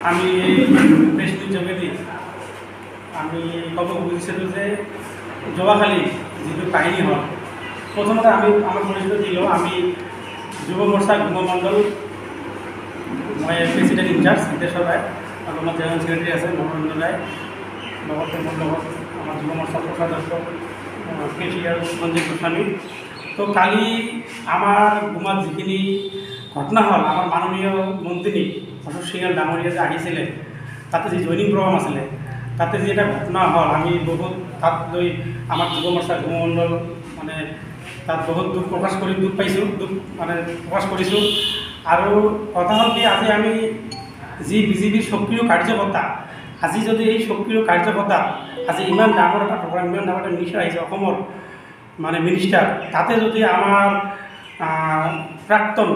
আমি press news যোগেদি আমি কব বুঝিছিলোঁ যে যোৱাকালি যিটো কাহিনী হ'ল প্ৰথমতে আমি আমাৰ পৰিচয় দিলোঁ আমি যুৱ মৰ্চা গুমমণ্ডল মই প্ৰেচিডেণ্ট ইনচাৰ্জ হিতেশ্বৰ ৰায় আৰু আমাৰ জেনেৰেল ছেক্ৰেটাৰী আছে মনোৰঞ্জন ৰায় লগতে মোৰ লগত আমাৰ যুৱ মৰ্চা কোষাধ্যক্ষ কেচি আৰু সঞ্জীৱ গোস্বামী। তো কালি আমাৰ গুমাত যিখিনি ঘটনা হ'ল আমাৰ মাননীয় মন্ত্ৰী অশোক সিংহল ডাঙৰীয়া যে আহিছিলে তাতে যি জইনিং প্ৰগ্ৰাম আছিলে তাতে যি এটা ঘটনা হ'ল আমি বহুত তাত লৈ আমাৰ যুৱ মৰ্চা গুমমণ্ডল মানে তাত বহুত দুখ প্ৰকাশ কৰিছোঁ আৰু কথা হ'ল কি আজি আমি যি বিজেপিৰ সক্ৰিয় কাৰ্যকৰ্তা আজি যদি এই সক্ৰিয় কাৰ্যকৰ্তা আজি ইমান ডাঙৰ এটা প্ৰগ্ৰাম ইমান ডাঙৰ এটা মিনিষ্টাৰ আহিছে অসমৰ মানে মিনিষ্টাৰ তাতে যদি আমাৰ প্ৰাক্তন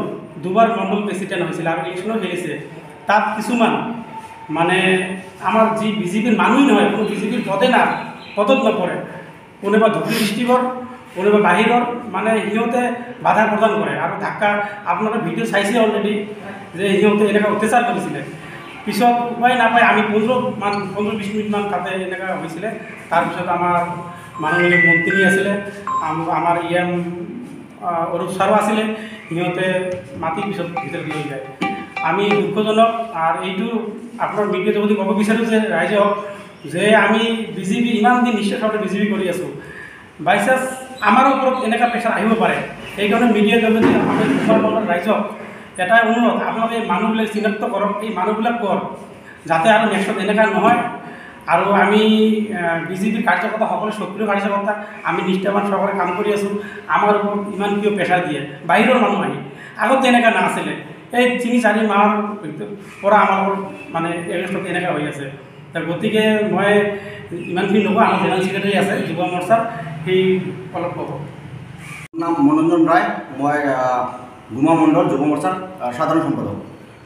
দুবাৰ মণ্ডল প্ৰেচিডেণ্ট হৈছিলে আৰু ইলেকশ্যনো খেলিছে তাত কিছুমান মানে আমাৰ যি বিজেপিৰ মানুহেই নহয় কোনো বিজেপিৰ পদত নপৰে কোনোবা ধুবুৰী ডিষ্ট্ৰিক্টৰ কোনোবা বাহিৰৰ মানে সিহঁতে বাধা প্ৰদান কৰে আৰু ধাক্কা আপোনালোকে ভিডিঅ' চাইছে অলৰেডি যে সিহঁতে এনেকুৱা অত্যাচাৰ কৰিছিলে। পিছত উপায় নাপায় আমি 15-20 মিনিটমান তাতে এনেকুৱা হৈছিলে। তাৰপিছত আমাৰ মাননীয় মন্ত্ৰী আছিলে আমাৰ অৰূপ ছাৰো আছিলে সিহঁতে মাতি পিছত ভিতৰত লৈ যায়। আমি দুঃখজনক আৰু এইটো আপোনাৰ মিডিয়াত যদি ক'ব বিচাৰোঁ যে ৰাইজক যে আমি বিজেপি ইমান দিন নিশ্চয়ভাৱে বিজেপি কৰি আছোঁ বাই চান্স আমাৰ ওপৰত এনেকুৱা প্ৰেছাৰ আহিব পাৰে সেইকাৰণে মিডিয়াৰ যোগেদি আমি দুখৰ ৰাইজক এটাই অনুৰোধ আপোনালোকে এই মানুহবিলাক চিনাক্ত কৰক এই মানুহবিলাক কৰক যাতে আৰু নেক্সট এনেকুৱা নহয়। আৰু আমি বিজেপিৰ কাৰ্যকৰ্তা সকলো সক্ৰিয় কাৰ্যকৰ্তা আমি নিষ্ঠাবান সহকাৰে কাম কৰি আছোঁ। আমাৰ ওপৰত ইমান কিয় প্ৰেছাৰ দিয়ে বাহিৰৰ মানুহ আহি আগতে এনেকুৱা নাছিলে এই 3-4 মাহৰ পৰা আমাৰ মানে এগেইনষ্টত এনেকুৱা হৈ আছে। গতিকে মই ইমানখিনি নকওঁ আমাৰ জেনেৰেল ছেক্ৰেটাৰী আছে যুৱ মৰ্চাৰ সেই অলপ ক'ব। নাম মনোৰঞ্জন ৰায় মই গুমা মণ্ডল যুৱ মৰ্চাৰ সাধাৰণ সম্পাদক।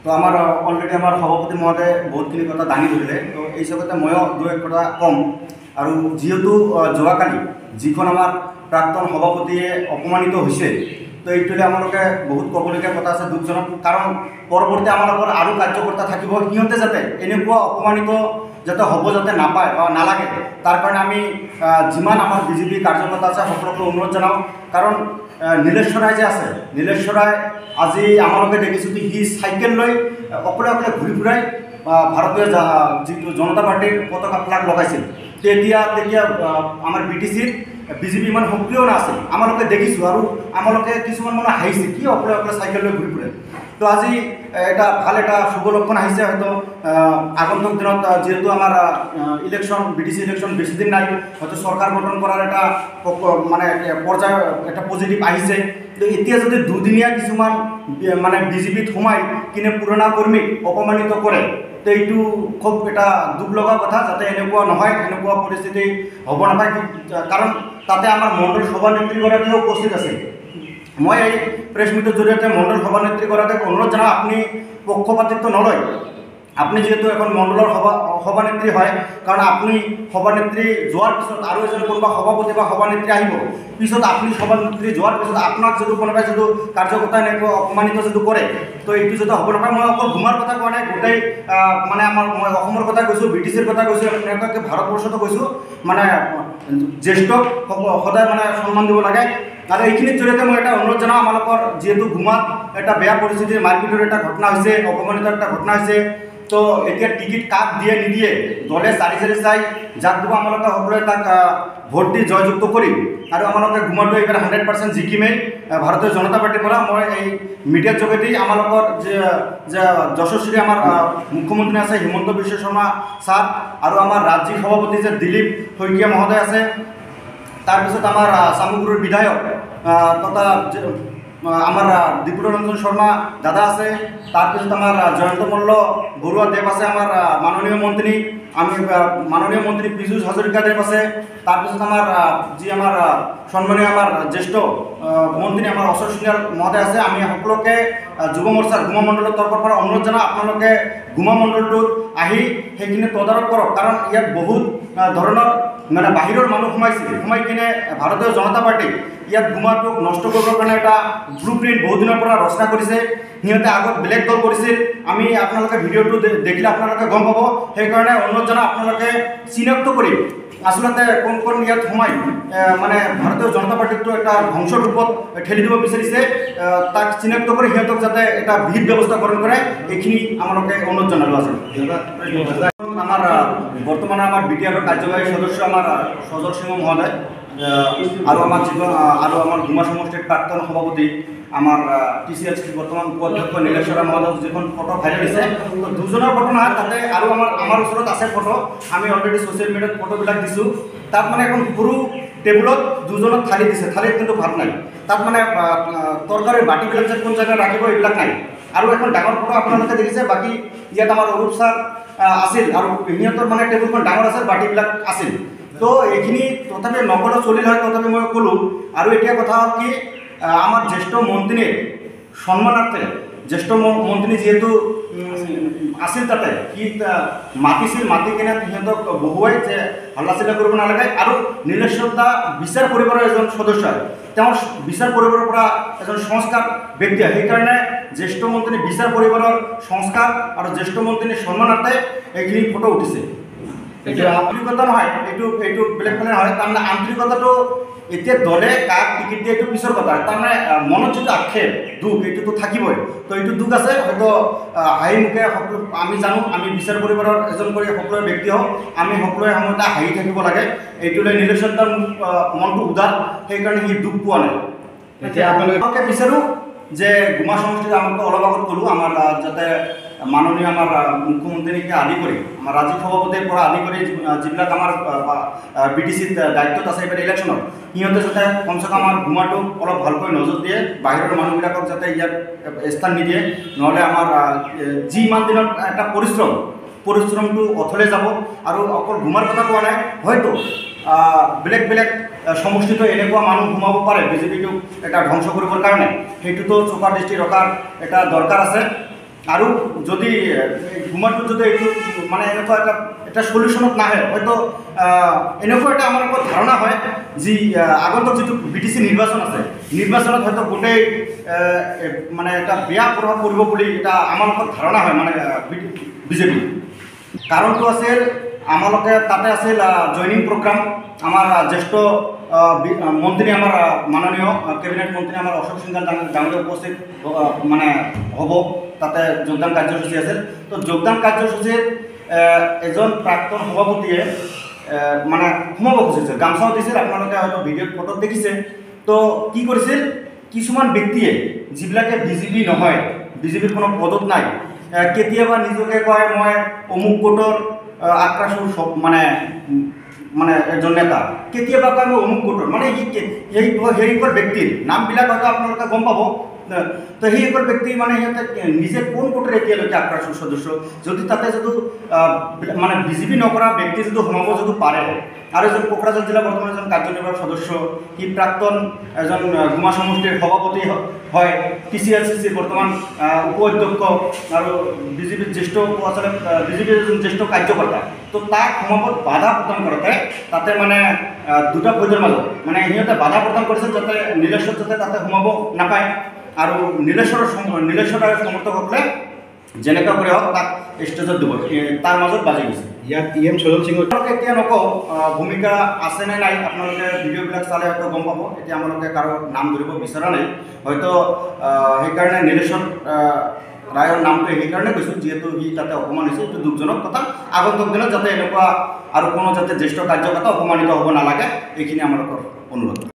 তো আমাৰ অলৰেডি আমাৰ সভাপতি মহোদয়ে বহুতখিনি কথা দাঙি ধৰিলে তো এই হিচাপতে ময়ো দুই এক কথা ক'ম। আৰু যিহেতু যোৱাকালি যিখন আমাৰ প্ৰাক্তন সভাপতিয়ে অপমানিত হৈছে তো এইটোলৈ আমালোকে বহুত ক'বলগীয়া কথা আছে দুখজনক কাৰণ পৰৱৰ্তী আমালোকৰ আৰু কাৰ্যকৰ্তা থাকিব সিহঁতে যাতে এনেকুৱা অপমানিত যাতে হ'ব যাতে নাপায় বা নালাগে তাৰ কাৰণে আমি যিমান আমাৰ বিজেপি কাৰ্যকৰ্তা আছে সকলোকে অনুৰোধ জনাওঁ। কাৰণ নীলেশ্বৰ ৰায় যে আছে নীলেশ্বৰ ৰায় আজি আমালোকে দেখিছোঁ যে সি চাইকেল লৈ অকলে ঘূৰি ফুৰাই ভাৰতীয় যিটো জনতা পাৰ্টীৰ পতাকা ফ্লাগ লগাইছিল। তেতিয়া আমাৰ BTCত বিজেপি ইমান সক্ৰিয় নাছিল আমালোকে দেখিছোঁ আৰু আমালোকে কিছুমান মানুহ হাঁহিছে কি অকলে চাইকেল লৈ ঘূৰি ফুৰে। তো আজি এটা ভাল এটা শুভ লক্ষণ আহিছে হয়তো আগন্তুক দিনত যেহেতু আমাৰ ইলেকশ্যন BTC ইলেকশ্যন বেছি দিন নাই হয়তো চৰকাৰ গঠন কৰাৰ এটা মানে পৰ্যায় এটা পজিটিভ আহিছে। তো এতিয়া যদি দুদিনীয়া কিছুমান মানে বিজেপিত সোমাই কিনে পুৰণা কৰ্মীক অপমানিত কৰে তো এইটো খুব এটা দুখ লগা কথা যাতে এনেকুৱা নহয় এনেকুৱা পৰিস্থিতি হ'ব নাপায় কাৰণ তাতে আমাৰ মণ্ডল সভানেত্ৰীগৰাকীও উপস্থিত আছে। মই এই প্ৰেছ মিটৰ জৰিয়তে মণ্ডল সভানেত্ৰীগৰাকীক অনুৰোধ জনাওঁ আপুনি পক্ষপাতিত্ব নলয় আপুনি যেহেতু এখন মণ্ডলৰ সভানেত্ৰী হয় কাৰণ আপুনি সভানেত্ৰী যোৱাৰ পিছত আৰু এজন কোনোবা সভাপতি বা সভানেত্ৰী আহিব পিছত আপুনি সভানেত্ৰী যোৱাৰ পিছত আপোনাক যদি কোনোবাই যদি কাৰ্যকৰ্তাই এনেকুৱা অপমানিত যদি কৰে তো এইটো যদি হ'ব নাপায়। মই অকল গুমাৰ কথা কোৱা নাই গোটেই মানে মই অসমৰ কথা কৈছোঁ BTCৰ কথা কৈছোঁ এনেকুৱাকৈ ভাৰতবৰ্ষতো কৈছোঁ মানে জ্যেষ্ঠক সদায় মানে সন্মান দিব লাগে। আৰু এইখিনিৰ জৰিয়তে মই এটা অনুৰোধ জনাওঁ আমালোকৰ যিহেতু গুমাত এটা বেয়া পৰিস্থিতিৰ মাৰপিটৰ এটা ঘটনা হৈছে অপমানিত এটা ঘটনা হৈছে তো এতিয়া টিকিট কাক দিয়ে নিদিয়ে দলে চাৰি চাই যাক দিব আমালোকে সকলোৱে তাক ভোট দি জয়যুক্ত কৰিম আৰু আমালোকে গুমাটো এইবাৰ 100% জিকিমেই ভাৰতীয় জনতা পাৰ্টিৰ পৰা। মই এই মিডিয়াৰ যোগেদি আমালোকৰ যে যশস্বী আমাৰ মুখ্যমন্ত্ৰী আছে হিমন্ত বিশ্ব শৰ্মা ছাৰ আৰু আমাৰ ৰাজ্যিক সভাপতি যে দিলীপ শইকীয়া মহোদয় আছে তাৰপিছত আমাৰ চামগুৰিৰ বিধায়ক তথা আমাৰ দিপুৰঞ্জন শৰ্মা দাদা আছে তাৰপিছত আমাৰ জয়ন্ত মল্ল বৰুৱা দেৱ আছে আমাৰ মাননীয় মন্ত্ৰী মাননীয় মন্ত্ৰী পীযুষ হাজৰিকা দেৱ আছে তাৰপিছত আমাৰ যি আমাৰ সন্মানীয় আমাৰ জ্যেষ্ঠ মন্ত্ৰী আমাৰ অশোক সিংহল মহোদয় আছে। আমি সকলোকে যুৱ মৰ্চাৰ গুমা মণ্ডলৰ তৰফৰ পৰা অনুৰোধ জনাওঁ আপোনালোকে গুমা মণ্ডলটোত আহি সেইখিনি তদাৰক কৰক কাৰণ ইয়াত বহুত ধৰণৰ মানে বাহিৰৰ মানুহ সোমাইছিল, সোমাই কিনে ভাৰতীয় জনতা পাৰ্টি ইয়াত গুমাটোক নষ্ট কৰিবৰ কাৰণে এটা ব্লু প্ৰিণ্ট বহুত দিনৰ পৰা ৰচনা কৰিছে। সিহঁতে আগত বেলেগ দল কৰিছিল, আমি আপোনালোকে ভিডিঅ'টো দেখিলে আপোনালোকে গম পাব। সেইকাৰণে অনুৰোধ জনাওঁ আপোনালোকে চিনাক্ত কৰি আচলতে কোন কোন ইয়াত সোমাই মানে ভাৰতীয় জনতা পাৰ্টিটো এটা ধ্বংসৰ ৰূপত ঠেলি দিব বিচাৰিছে, তাক চিনাক্ত কৰি সিহঁতক যাতে এটা বিহিত ব্যৱস্থা গ্ৰহণ কৰে, এইখিনি আমালোকে অনুৰোধ জনালোঁ আছে। আমার বর্তমানে আমার বিটিআর কার্যবাহী সদস্য আমার সজল সিংহ মহোদয় আর আমার জীবন আর আমার গুমা সমষ্টির প্রাক্তন সভাপতি আমার টিসিএস বর্তমান উপাধ্যক্ষ নীলেশ্বর মহোদয় যখন ফটো ভাইরাল হয়েছে, তো দুজনের ঘটনা তাতে আর আমার ওচৰত আছে ফটো, আমি অলৰেডি সোশ্যাল মিডিয়াত ফটোবিলাক দিছোঁ। তাত মানে এখন সৰু টেবুলত দুজনক থালি দিছে, থালিত কিন্তু ভাত নাই, তাত মানে তৰকাৰীৰ বাটিবিলাক যে কোন জেগাত ৰাখিব এইবিলাক নাই। আৰু এখন ডাঙৰ ফটো আপোনালোকে দেখিছে, বাকী ইয়াত আমাৰ অৰূপ ছাৰ আছিল আৰু সিহঁতৰ মানে টেবুলখন ডাঙৰ আছে, বাটিবিলাক আছিল। তো এইখিনি তথাপি নকলেও চলিল হয়, তথাপি মই ক'লোঁ। আৰু এতিয়া কথা হ'ল কি, আমাৰ জ্যেষ্ঠ মন্ত্ৰীৰ সন্মানাৰ্থে জ্যেষ্ঠ মন্ত্ৰী যিহেতু আছিল তাতে, সি মাতিছিল, মাতি কিনে সিহঁতক বহুৱাই যে হাল্লা চিল্লা কৰিব নালাগে। আৰু নীলেশ্বৰ দা বিচাৰ পৰিবাৰৰ এজন সদস্য হয়, তেওঁৰ বিচাৰ পৰিবাৰৰ পৰা এজন সংস্কাৰ ব্যক্তি হয়। সেইকাৰণে জ্যেষ্ঠ মন্ত্ৰী বিচাৰ পৰিবাৰৰ সংস্কাৰ আৰু জ্যেষ্ঠ মন্ত্ৰীৰ সন্মানাৰ্থে এইখিনি ফটো উঠিছে। এইটো আন্তৰিকতা নহয়, এইটো বেলেগ ফালে নহয়। তাৰমানে আন্তৰিকতাটো এতিয়া দলে কাক টিকিট দিয়ে এইটো পিছৰ কথা, তাৰমানে মনত যিটো আক্ষেপ দুখ এইটোতো থাকিবই। তো এইটো দুখ আছে, হয়তো হাঁহি মুখে সকলো আমি জানো, আমি বিচাৰ পৰিবাৰৰ এজন কৰি সকলোৱে ব্যক্তি হওক, আমি সকলোৱে সময়তে হাঁহি থাকিব লাগে। এইটোলৈ নীলেশ্বৰ দাৰ মনটো উদাৰ, সেইকাৰণে সি দুখ পোৱা নাই। এতিয়া আপোনালোকে বিচাৰোঁ যে গুমা সমষ্টিত আমাক অলপ আগত ক'লোঁ, আমাৰ যাতে মাননীয় আমাৰ মুখ্যমন্ত্ৰীকে আদি কৰি আমাৰ ৰাজ্যিক সভাপতিৰ পৰা আদি কৰি যিবিলাক আমাৰ BTCত দায়িত্বত আছে এইবাৰ ইলেকশ্যনত, সিহঁতে যাতে কমচে কম আমাৰ গুমাটোক অলপ ভালকৈ নজৰ দিয়ে, বাহিৰৰ মানুহবিলাকক যাতে ইয়াত স্থান নিদিয়ে, নহ'লে আমাৰ যি ইমান দিনত এটা পৰিশ্ৰমটো অথলে যাব। আৰু অকল গুমাৰ কথা কোৱা নাই, হয়তো বেলেগ বেলেগ সমষ্টিতো এনেকুৱা মানুহ সোমাব পাৰে বিজেপিটোক এটা ধ্বংস কৰিবৰ কাৰণে, সেইটোতো চোকা দৃষ্টি ৰখাৰ এটা দৰকাৰ আছে। আৰু যদি গুমাটো যদি এইটো মানে এনেকুৱা এটা সলিউশ্যনত নাহে, হয়তো এনেকুৱা এটা আমাৰ ওপৰত ধাৰণা হয় যি আগন্তুক যিটো BTC নিৰ্বাচন আছে, নিৰ্বাচনত হয়তো গোটেই মানে এটা বেয়া প্ৰভাৱ পৰিব বুলি এটা আমাৰ ওপৰত ধাৰণা হয় মানে বিজেপি। কাৰণটো আছিল আমালোকে তাতে আছিল জইনিং প্ৰগ্ৰাম, আমাৰ জ্যেষ্ঠ মন্ত্ৰী আমাৰ মাননীয় কেবিনেট মন্ত্ৰী আমাৰ অশোক সিংঘাল ডাঙৰীয়া উপস্থিত মানে হ'ব, তাতে যোগদান কাৰ্যসূচী আছিল। তো যোগদান কাৰ্যসূচীত এজন প্ৰাক্তন সভাপতিয়ে মানে সোমাব খুজিছিল, গামচাও দিছিল, আপোনালোকে হয়তো ভিডিঅ'ত ফটোত দেখিছে। তো কি কৰিছিল, কিছুমান ব্যক্তিয়ে যিবিলাকে বিজেপি নহয়, বিজেপিৰ কোনো পদত নাই, কেতিয়াবা নিজকে কয় মই অমুক গোটৰ আক্ৰাসুৰ মানে এজন নেতা, কেতিয়াবা কয় মই অমুক গোটৰ, মানে সেইসকল ব্যক্তিৰ নামবিলাক হয়তো আপোনালোকে গম পাব। তো সেইসকল ব্যক্তি মানে সিহঁতে নিজে কোন গোটৰ এতিয়ালৈকে আক্ৰাসুৰ সদস্য, যদি তাতে যদি মানে বিজেপি নকৰা ব্যক্তি যদি সোমাব যদি পাৰে। আৰু এজন কোকৰাঝাৰ জিলা বৰ্তমান এজন কাৰ্যনিৰ্বাহক সদস্য, সি প্ৰাক্তন এজন গুমা সমষ্টিৰ সভাপতি হয়, TCRCCৰ বৰ্তমান উপাধ্যক্ষ আৰু বিজেপিৰ জ্যেষ্ঠ বিজেপিৰ এজন জ্যেষ্ঠ কাৰ্যকৰ্তা। তো তাক সোমাবত বাধা প্ৰদান কৰোঁতে তাতে মানে দুটা ফৌজৰ মাজত মানে সিহঁতে বাধা প্ৰদান কৰিছে যাতে নীলেশ্বৰ যাতে তাতে সোমাব নাপায়। আৰু নীলেশ্বৰৰ সমৰ্থকসকলে যেনেকৈ কৰি হওক তাক ষ্টেজত দিব, তাৰ মাজত বাজি গৈছে। ইয়াত সজল সিংহ এতিয়া নকওঁ ভূমিকা আছে নে নাই, আপোনালোকে ভিডিঅ'বিলাক চালে হয়তো গম পাব। এতিয়া আমালোকে কাৰো নাম ধৰিব বিচৰা নাই, হয়তো সেইকাৰণে নীলেশ্বৰ ৰায়ৰ নামটো সেইকাৰণে কৈছোঁ যিহেতু সি তাতে অপমান হৈছে। এইটো দুখজনক কথা, আগন্তুক দিনত যাতে এনেকুৱা আৰু কোনো যাতে জ্যেষ্ঠ কাৰ্যকৰ্তা অপমানিত হ'ব নালাগে, এইখিনি আমালোকৰ অনুৰোধ।